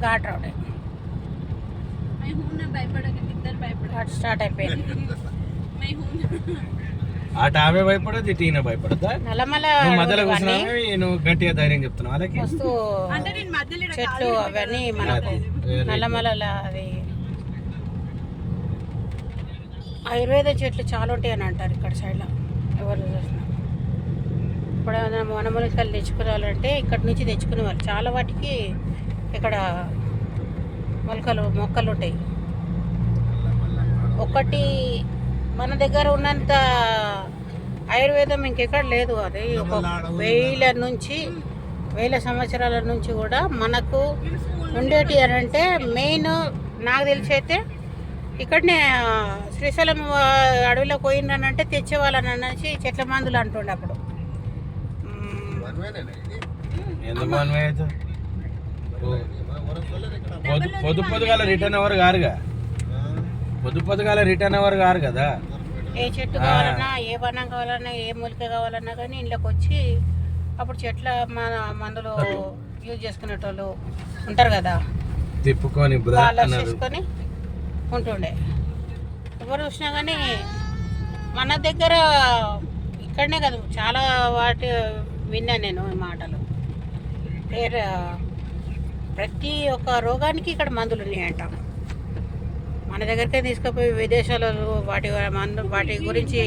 Ghat road start అయిపోయింది. అటు ఆమె భయపడదు, ఇటు ఈయన భయపడద్దా? నల్లమల మధ్యలో కూర్చున్నావు, నువ్వు గట్టిగా ధైర్యం చెప్తున్నావు వాళ్ళకి. మస్తు చెట్లు అవన్నీ మనకు నల్లమల అది ఆయుర్వేద చెట్లు చాలా ఉంటాయి అని అంటారు ఇక్కడ సైడ్లో. ఎవరు చూసినా ఇప్పుడు వనమూలికలు తెచ్చుకోవాలంటే ఇక్కడ నుంచి తెచ్చుకునే వాళ్ళు చాలా వాటికి ఇక్కడ మొక్కలు ఉంటాయి. ఒకటి మన దగ్గర ఉన్నంత ఆయుర్వేదం ఇంకెక్కడ లేదు. అది ఒక వేల సంవత్సరాల నుంచి కూడా మనకు ఉండేటి అని అంటే మెయిన్ నాకు తెలిసి అయితే ఇక్కడనే శ్రీశైలం అడవిలో పోయిందనంటే తెచ్చేవాళ్ళని అనేసి చెట్ల మందులు అంటుండే అప్పుడు. పొద్దుగాల రిటర్న్ ఎవరు గారు కదా. ఏ చెట్టు కావాలన్నా, ఏ వనం కావాలన్నా, ఏ మూలిక కావాలన్నా కానీ ఇంట్లోకి వచ్చి అప్పుడు చెట్ల మందులు యూజ్ చేసుకునేటోళ్ళు ఉంటారు కదా, తిప్పుకొని చేసుకొని ఉంటుండే. ఎవరు చూసినా కానీ మన దగ్గర ఇక్కడనే కదా చాలా వాటి విన్నా నేను ఈ మాటలు. ప్రతి ఒక్క రోగానికి ఇక్కడ మందులు ఉన్నాయంట. మన దగ్గరికే తీసుకుపోయి విదేశాలలో వాటి గురించి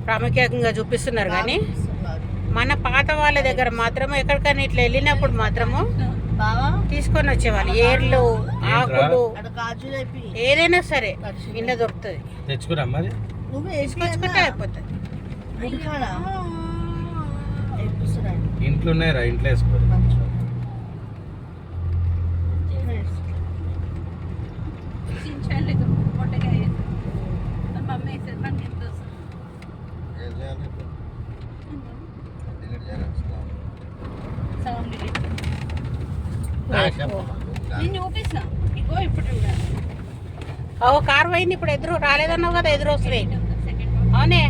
ప్రాముఖ్యంగా చూపిస్తున్నారు. కానీ మన పాత వాళ్ళ దగ్గర మాత్రము ఎక్కడికైనా ఇట్లా వెళ్ళినప్పుడు మాత్రము తీసుకొని వచ్చేవాళ్ళు. ఏర్లు, ఆకులు, ఏదైనా సరే ఇంట్లో దొరుకుతుంది. తీసుకొచ్చుకుంటే అయిపోతుంది. ఇంట్లో ఉన్నాయరా, ఇంట్లో వేసుకోరు. కారు పోయింది ఇప్పుడు. ఎదురు రాలేదన్నావు కదా, ఎదురు వస్తుంది. అవునే